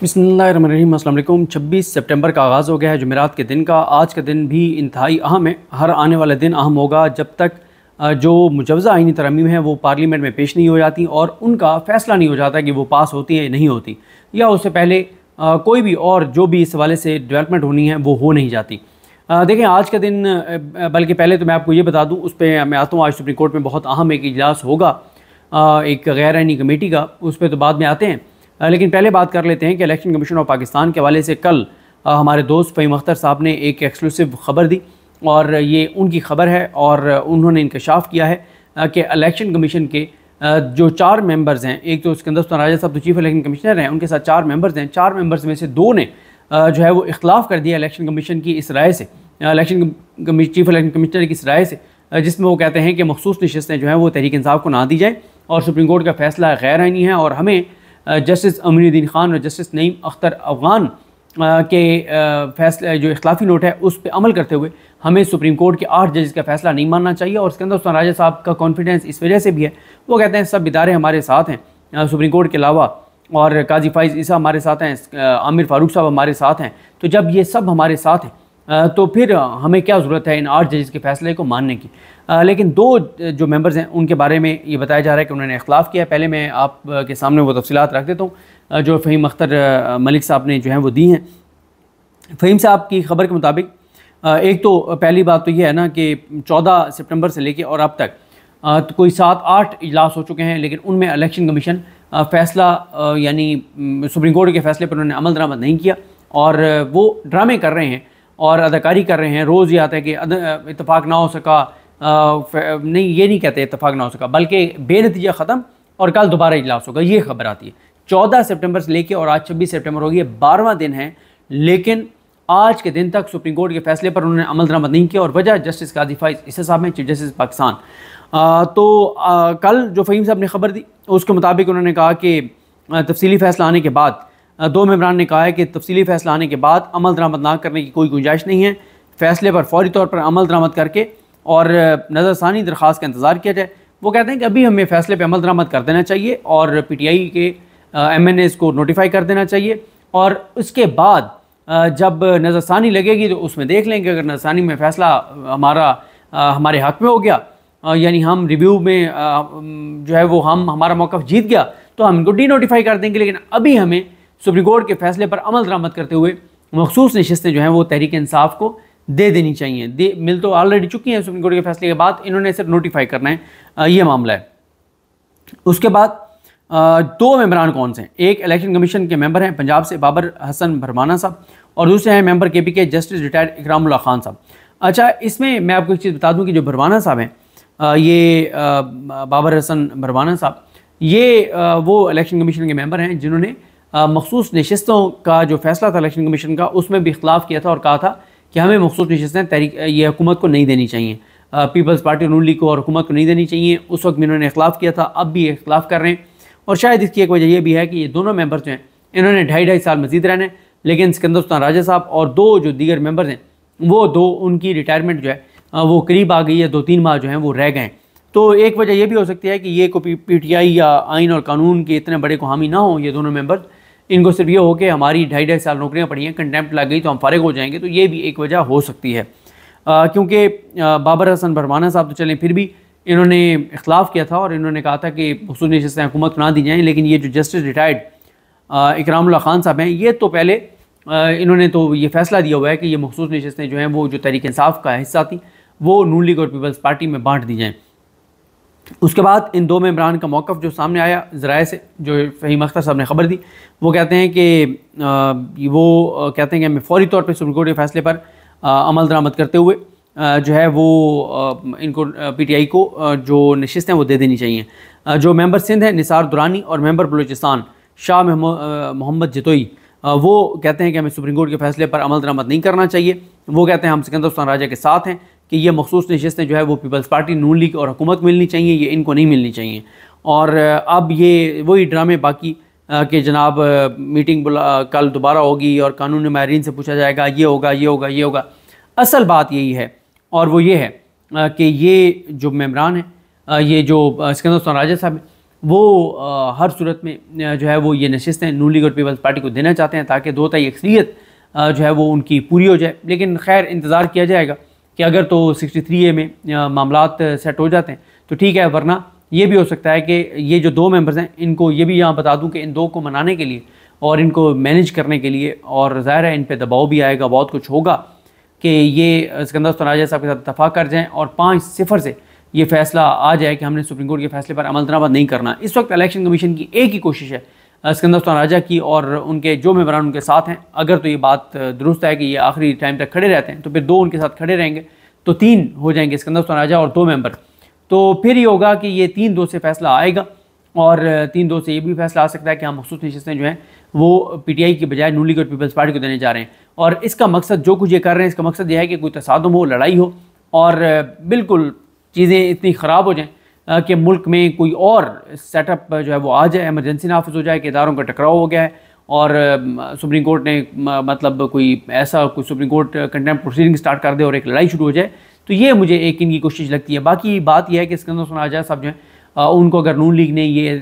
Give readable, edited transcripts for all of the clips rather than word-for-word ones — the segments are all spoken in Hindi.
बिस्मिल्लाहिर्रहमानिर्रहीम। अस्सलाम वालेकुम। 26 सितंबर का आगाज़ हो गया है जुमेरात के दिन का। आज का दिन भी इंतहाई अहम है। हर आने वाला दिन अहम होगा जब तक जो मुजवज़ा आईनी तरमीम है वो पार्लियामेंट में पेश नहीं हो जाती और उनका फ़ैसला नहीं हो जाता कि वो पास होती है या नहीं होती, या उससे पहले कोई भी और जो भी इस हवाले से डेवलपमेंट होनी है वो हो नहीं जाती। देखें, आज का दिन बल्कि पहले तो मैं आपको ये बता दूँ, उस पर मैं आता हूँ। आज सुप्रीम कोर्ट में बहुत अहम एक इजलास होगा एक गैर आईनी कमेटी का, उस पर तो बाद में आते हैं। लेकिन पहले बात कर लेते हैं कि इलेक्शन कमीशन ऑफ पाकिस्तान के हवाले से कल हमारे दोस्त फ़हीम अख्तर साहब ने एक एक्सक्लूसिव ख़बर दी और ये उनकी ख़बर है और उन्होंने इंकशाफ किया है कि इलेक्शन कमीशन के जो 4 मेंबर्स हैं, एक तो सिकंदर सुल्तान राजा साहब तो चीफ इलेक्शन कमिश्नर हैं, उनके साथ 4 मेंबर्स हैं। 4 मेंबर्स में से 2 ने जो है वो इख्तलाफ कर दिया इलेक्शन कमीशन की इस राय से, चीफ इलेक्शन कमिश्नर की इस राय से, जिसमें वो कहते हैं कि मखसूस नशिस्तें जो हैं वो तहरीक इंसाफ को ना दी जाए और सुप्रीम कोर्ट का फ़ैसला गैर आईनी है और हमें जस्टिस अमीनुद्दीन खान और जस्टिस नईम अख्तर अफगान के फैसले जो इख्लाफी नोट है उस पर अमल करते हुए हमें सुप्रीम कोर्ट के 8 जजेस का फ़ैसला नहीं मानना चाहिए। और सिकंदर सुल्तान राजा साहब का कॉन्फिडेंस इस वजह से भी है, वो कहते हैं सब इदारे हमारे साथ हैं सुप्रीम कोर्ट के अलावा, और काजी फ़ाइज़ ईसा हमारे साथ हैं, आमिर फ़ारूक साहब हमारे साथ हैं। तो जब ये सब हमारे साथ हैं तो फिर हमें क्या ज़रूरत है इन 8 जजेस के फ़ैसले को मानने की। लेकिन 2 जो मेंबर्स हैं उनके बारे में ये बताया जा रहा है कि उन्होंने इख्तलाफ किया। पहले मैं आपके सामने वो तफसीलात रख देता हूँ जो फ़हीम अख्तर मलिक साहब ने जो है वो दी हैं। फ़हीम साहब की ख़बर के मुताबिक एक तो पहली बात तो ये है ना कि 14 सितंबर से लेके और अब तक तो कोई 7-8 इजलास हो चुके हैं, लेकिन उनमें इलेक्शन कमीशन फ़ैसला यानी सुप्रीम कोर्ट के फ़ैसले पर उन्होंने अमल दरामद नहीं किया और वो ड्रामे कर रहे हैं और अदाकारी कर रहे हैं। रोज़ ये आता है कि इत्तेफाक ना हो सका, नहीं ये नहीं कहते इत्तेफाक ना हो सका, बल्कि बेनतीजा ख़त्म और कल दोबारा इजलास होगा, ये खबर आती है। 14 सितंबर से लेके और आज 26 सितंबर हो गई, 12वां दिन है, लेकिन आज के दिन तक सुप्रीम कोर्ट के फ़ैसले पर उन्होंने अमल दरामद नहीं किया और वजह जस्टिस काजी फ़ाइज़ ईसा साहब हैं, चीफ जस्टिस पाकिस्तान। कल जो फ़हीम साहब ने ख़बर दी उसके मुताबिक उन्होंने कहा कि तफसीली फ़ैसला आने के बाद 2 मेंबरान ने कहा है कि तफसीली फ़ैसला आने के बाद अमल दरामद ना करने की कोई गुंजाइश नहीं है। फ़ैसले पर फौरी तौर पर अमल दरामद करके और नज़रसानी दरख्वास्त का इंतज़ार किया जाए। वो कहते हैं कि अभी हमें फ़ैसले पर अमल दरामद कर देना चाहिए और PTI के MNAs को नोटिफाई कर देना चाहिए और उसके बाद जब नज़रसानी लगेगी तो उसमें देख लेंगे। अगर नज़रसानी में फ़ैसला हमारे हक़ में हो गया, यानी हम रिव्यू में जो है वो हमारा मौक़िफ़ जीत गया, तो हम इनको डी नोटिफाई कर देंगे। लेकिन अभी हमें सुप्रीम कोर्ट के फ़ैसले पर अमल दरामद करते हुए मखसूस नशिस्तें जो हैं वो तहरीक इंसाफ को दे देनी चाहिए। मिल तो ऑलरेडी चुकी हैं सुप्रीम कोर्ट के फ़ैसले के बाद, इन्होंने सिर्फ नोटिफाई करना है, ये मामला है। उसके बाद 2 मेंबरान कौन से हैं? एक इलेक्शन कमीशन के मेंबर हैं पंजाब से बाबर हसन भरवाना साहब और दूसरे हैं member KPK justice retired Ikramullah Khan साहब। अच्छा, इसमें मैं आपको एक चीज़ बता दूँ कि जो भरवाना साहब हैं, ये बाबर हसन भरवाना साहब, ये वो इलेक्शन कमीशन के मेंबर हैं जिन्होंने मखसूस नशिस्तों का जो फ़ैसला था इलेक्शन कमीशन का उसमें भी इख्तलाफ किया था और कहा था कि हमें मखसूस नशिस्तें ये हुकूमत को नहीं देनी चाहिए, पीपल्स पार्टी नून लीग को और हुकूमत को नहीं देनी चाहिए। उस वक्त भी इन्होंने इख्तलाफ किया था, अब भी इख्तलाफ कर रहे हैं और शायद इसकी एक वजह यह भी है कि ये दोनों मेंबर्स जो हैं इन्होंने 2.5 साल मज़ीद रहना है, लेकिन सिकंदर सुल्तान राजा साहब और 2 जो दीगर मेंबर्स हैं वो 2 उनकी रिटायरमेंट जो है वो करीब आ गई है, 2-3 माह जो हैं वो रह गए। तो एक वजह यह भी हो सकती है कि ये को PTI या आइन और कानून के इतने बड़े को हामी ना हो ये दोनों मेंबर्स, इनको सिर्फ ये हो कि हमारी 2.5 साल नौकरियां पड़ी हैं, कंटेम्प्ट लग गई तो हम फारिग हो जाएंगे, तो ये भी एक वजह हो सकती है। क्योंकि बाबर हसन भरवाना साहब तो चलें फिर भी इन्होंने इख्तलाफ किया था और इन्होंने कहा था कि मखसूस नशिस्तें हुकूमत को ना दी जाएँ, लेकिन ये जो जस्टिस रिटायर्ड इकरामुल्लाह खान साहब हैं ये तो पहले इन्होंने तो ये फ़ैसला दिया हुआ है कि ये मखसूस नशिस्तें जो हैं वो जो तहरीक इंसाफ का हिस्सा थी वो नून लीग और पीपल्स पार्टी में बाँट दी जाएँ। उसके बाद इन 2 मेंबरान का मौक़िफ़ जो सामने आया ज़राए से, जो फ़हीम अख्तर साहब ने ख़बर दी, वो कहते हैं कि कहते हैं कि हमें फ़ौरी तौर पर सुप्रीम कोर्ट के फ़ैसले पर अमल दरामद करते हुए जो है वो इनको PTI को जो नशिस्तें वो दे देनी चाहिए। जो मेंबर सिंध हैं निसार दुरानी और मेंबर बलूचिस्तान शाह मोहम्मद जतोई, वो कहते हैं कि हमें सुप्रीम कोर्ट के फ़ैसले पर अमल दरामद नहीं करना चाहिए। वो कहते हैं हम सिकंदर सुल्तान राजा के साथ हैं कि ये मखसूस नशिस्तें जो है वो पीपल्स पार्टी नून लीग और हुकूमत को मिलनी चाहिए, ये इनको नहीं मिलनी चाहिए। और अब ये वही ड्रामे बाकी कि जनाब मीटिंग कल दोबारा होगी और कानूनी माहिरीन से पूछा जाएगा, ये होगा ये होगा ये होगा। असल बात यही है और वो ये है कि ये जो मेंबरान हैं, ये जो सिकंदर सुल्तान राजा साहब वो हर सूरत में जो है वो ये नशिस्तें नून लीग और पीपल्स पार्टी को देना चाहते हैं ताकि दो ताई अक्सरियत जो है वो उनकी पूरी हो जाए। लेकिन खैर इंतज़ार किया जाएगा कि अगर तो 63A में मामलात सेट हो जाते हैं तो ठीक है, वरना ये भी हो सकता है कि ये जो दो मेंबर्स हैं इनको ये भी यहाँ बता दूं कि इन दो को मनाने के लिए और इनको मैनेज करने के लिए, और ज़ाहिर है इन पे दबाव भी आएगा, बहुत कुछ होगा कि ये सिकंदर तनाजा साहब के साथ इत्तफाक कर जाएँ और 5-0 से ये फैसला आ जाए कि हमने सुप्रीम कोर्ट के फैसले पर अमल दरामद नहीं करना। इस वक्त इलेक्शन कमीशन की एक ही कोशिश है सिकंदर तनाजा की और उनके जो मेंबरान उनके साथ हैं, अगर तो ये बात दुरुस्त है कि ये आखिरी टाइम तक खड़े रहते हैं तो फिर 2 उनके साथ खड़े रहेंगे तो 3 हो जाएंगे सिकंदर तनाजा और 2 मेंबर। तो फिर ये होगा कि ये 3-2 से फैसला आएगा और 3-2 से ये भी फैसला आ सकता है कि हम मखसूस नशिस्तें जो हैं वो PTI की बजाय नून लीग और पीपल्स पार्टी को देने जा रहे हैं। और इसका मकसद जो कुछ ये कर रहे हैं, इसका मकसद ये है कि कोई तसादुम हो, लड़ाई हो और बिल्कुल चीज़ें इतनी ख़राब हो जाएँ कि मुल्क में कोई और सेटअप जो है वो आ जाए, एमरजेंसी नाफिज हो जाए कि इदारों का टकराव हो गया है और सुप्रीम कोर्ट ने मतलब कोई supreme court contempt proceeding start कर दे और एक लड़ाई शुरू हो जाए। तो ये मुझे एक इनकी कोशिश लगती है। बाकी बात यह है कि सिकंदर तनाजा साहब जो है उनको अगर नून लीग ने ये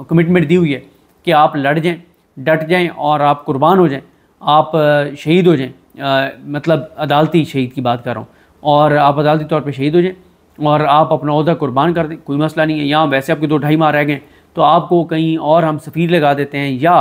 कमिटमेंट दी हुई है कि आप लड़ जाएँ, डट जाएँ और आप कुर्बान हो जाएँ, आप शहीद हो जाएँ, मतलब अदालती शहीद की बात कर रहा हूँ, और आप अदालती तौर पर शहीद हो जाएँ और आप अपना ओहदा कुर्बान कर दें, कोई मसला नहीं है। यहाँ वैसे आपके 2-2.5 माह रह गए तो आपको कहीं और हम सफ़ीर लगा देते हैं या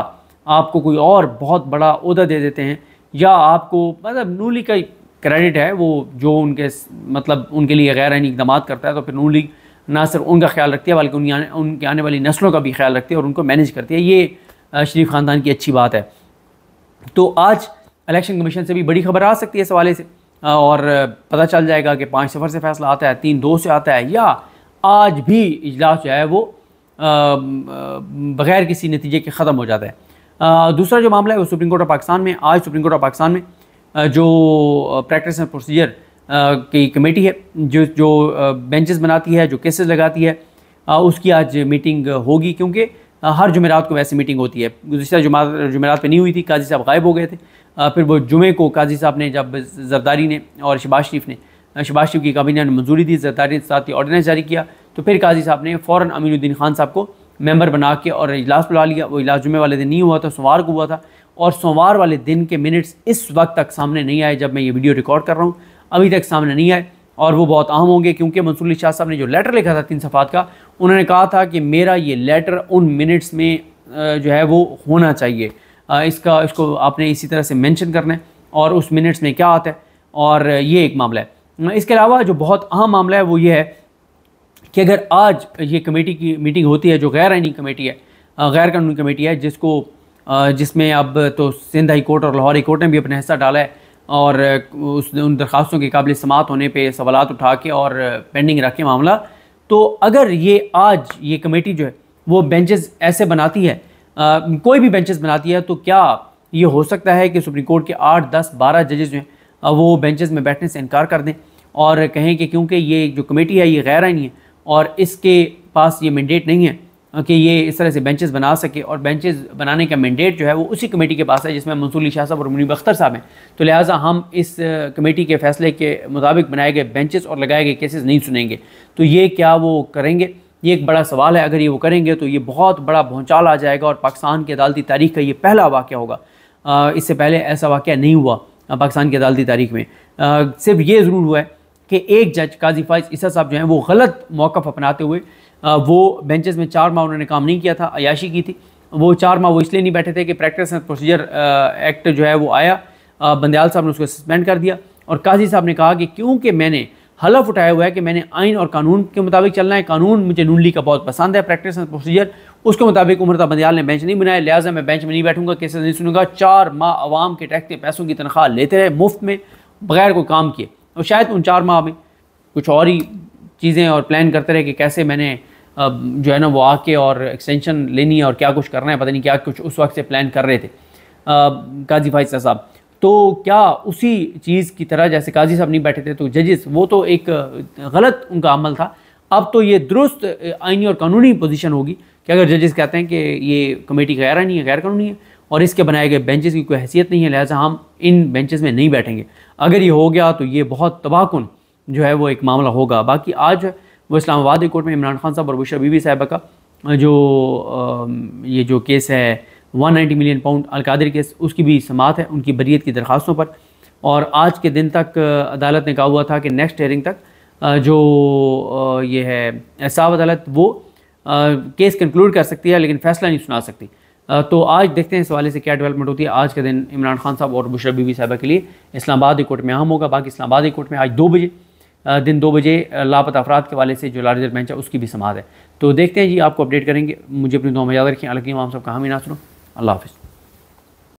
आपको कोई और बहुत बड़ा ओहदा दे देते हैं, या आपको मतलब नून लीग का क्रेडिट है वो जो उनके मतलब उनके लिए गैर आईनी इक़दाम करता है, तो फिर नून लीग ना सिर्फ उनका ख्याल रखती है बल्कि उनके आने वाली नस्लों का भी ख्याल रखती है और उनको मैनेज करती है। ये शरीफ ख़ानदान की अच्छी बात है। तो आज इलेक्शन कमीशन से भी बड़ी खबर आ सकती है इस हवाले से और पता चल जाएगा कि 5-0 से फैसला आता है, 3-2 से आता है, या आज भी इजलास जो है वो बग़ैर किसी नतीजे के ख़त्म हो जाता है। दूसरा जो मामला है वो सुप्रीम कोर्ट ऑफ पाकिस्तान में। आज सुप्रीम कोर्ट ऑफ पाकिस्तान में जो प्रैक्टिस एंड प्रोसीजर की कमेटी है जो बेंचेस बनाती है, जो केसेस लगाती है, उसकी आज मीटिंग होगी, क्योंकि हर जुमेरात को वैसी मीटिंग होती है। गुज़िश्ता जुमेरात पे नहीं हुई थी, काजी साहब गायब हो गए थे। फिर वो जुमे को काजी साहब ने, जब जरदारी ने और शहबाज शरीफ की काबीना ने मंजूरी दी, जरदारी ने साथ ही ऑर्डिनेंस जारी किया, तो फिर काजी साहब ने फ़ौरन अमीनुद्दीन खान साहब को मेंबर बना के और इजलास बुला लिया। वो इजलास जुमे वाले दिन नहीं हुआ था, सोमवार को हुआ था, और सोमवार वाले दिन के मिनट्स इस वक्त तक सामने नहीं आए। जब मैं ये वीडियो रिकॉर्ड कर रहा हूँ अभी तक सामने नहीं आए, और वो बहुत अहम होंगे क्योंकि मंसूर अली शाह साहब ने जो लेटर लिखा था 3 सफ़ात का, उन्होंने कहा था कि मेरा ये लेटर उन मिनट्स में जो है वो होना चाहिए, इसको आपने इसी तरह से मेंशन करना है और उस मिनट्स में क्या आता है, और ये एक मामला है। इसके अलावा जो बहुत अहम मामला है वो ये है कि अगर आज ये कमेटी की मीटिंग होती है, जो गैर आईनी कमेटी है, गैर कानूनी कमेटी है, जिसमें अब तो सिंध हाई कोर्ट और लाहौर हाई कोर्ट ने भी अपना हिस्सा डाला है और उन दरख्वास्तों के काबिल समात होने पे सवालात उठा के और पेंडिंग रखे मामला, तो अगर ये आज ये कमेटी जो है वो बेंचेस ऐसे बनाती है, कोई भी बेंचेस बनाती है, तो क्या ये हो सकता है कि सुप्रीम कोर्ट के 8, 10, 12 जजेस जो हैं वो बेंचेस में बैठने से इनकार कर दें और कहें कि क्योंकि ये जो कमेटी है ये गैर आईनी है और इसके पास ये मैंडेट नहीं है कि ये इस तरह से बेंचेस बना सके, और बेंचेस बनाने का मैंडेट जो है वो उसी कमेटी के पास है जिसमें मंसूर अली शाह साहब और मुनीब अख्तर साहब हैं। तो लिहाजा हम इस कमेटी के फैसले के मुताबिक बनाए गए बेंचेस और लगाए गए केसेस नहीं सुनेंगे। तो ये क्या वो करेंगे, ये एक बड़ा सवाल है। अगर ये वो करेंगे तो ये बहुत बड़ा भौचाल आ जाएगा और पाकिस्तान की अदालती तारीख़ का ये पहला वाक़या होगा। इससे पहले ऐसा वाक़या नहीं हुआ पाकिस्तान की अदालती तारीख़ में। सिर्फ ये ज़रूर हुआ है कि एक जज काजी फाइज ईसा साहब जो हैं वो गलत मौक़िफ़ अपनाते हुए वो बेंचेस में 4 माह उन्होंने काम नहीं किया था, अयाशी की थी। वो 4 माह वो इसलिए नहीं बैठे थे कि प्रैक्टिस एंड प्रोसीजर एक्ट जो है वो आया, बंदयाल साहब ने उसको सस्पेंड कर दिया, और काजी साहब ने कहा कि क्योंकि मैंने हलफ उठाया हुआ है कि मैंने आइन और कानून के मुताबिक चलना है, कानून मुझे नून लीग का बहुत पसंद है, प्रैक्टिस एंड प्रोसीजर उसके मुताबिक उमरता बंदयाल ने बेंच नहीं बनाया, लिहाजा मैं बेंच में नहीं बैठूंगा, केसेस नहीं सुनूंगा। 4 माह अवाम के टैक्स के पैसों की तनख्वाह लेते रहे मुफ्त में बगैर कोई काम किए, और शायद उन 4 माह में कुछ और ही चीज़ें और प्लान करते रहे कि कैसे मैंने जो है ना वो आके और एक्सटेंशन लेनी है और क्या कुछ करना है, पता नहीं क्या कुछ उस वक्त से प्लान कर रहे थे काजी फाइज साहब। तो क्या उसी चीज़ की तरह जैसे काजी साहब नहीं बैठे थे तो जजेस, वो तो एक गलत उनका अमल था। अब तो ये दुरुस्त आइनी और कानूनी पोजीशन होगी कि अगर जजेस कहते हैं कि ये कमेटी गैर आइनी है, गैर कानूनी है और इसके बनाए गए बेंचेस की कोई हैसियत नहीं है, लिहाजा हम इन बेंचेस में नहीं बैठेंगे। अगर ये हो गया तो ये बहुत तबाहकुन जो है वो एक मामला होगा। बाकी आज वो इस्लामाबाद कोर्ट में इमरान खान साहब और बुशरा बीबी साहिबा का जो ये जो केस है 190 मिलियन पाउंड अलकादरी केस, उसकी भी समाअत है उनकी बरीयत की दरख्वास्तों पर। और आज के दिन तक अदालत ने कहा हुआ था कि नेक्स्ट हेयरिंग तक जो ये है साहब अदालत वो केस कंक्लूड कर सकती है, लेकिन फ़ैसला नहीं सुना सकती। तो आज देखते हैं इस हवाले से क्या डेवलपमेंट होती है। आज के दिन इमरान खान साहब और बुशरा बीबी साहिबा के लिए इस्लामाबाद कोर्ट में अहम होगा। बाकी इस्लामाबाद कोर्ट में आज 2 बजे दिन 2 बजे लापता अफराद के हवाले से जो लार्जर बेंच है उसकी भी समाअत है। तो देखते हैं जी, आपको अपडेट करेंगे। मुझे अपनी दुआ में याद रखें। अलग हम सब कहाँ भी ना सुनो। अल्लाह हाफ़िज़।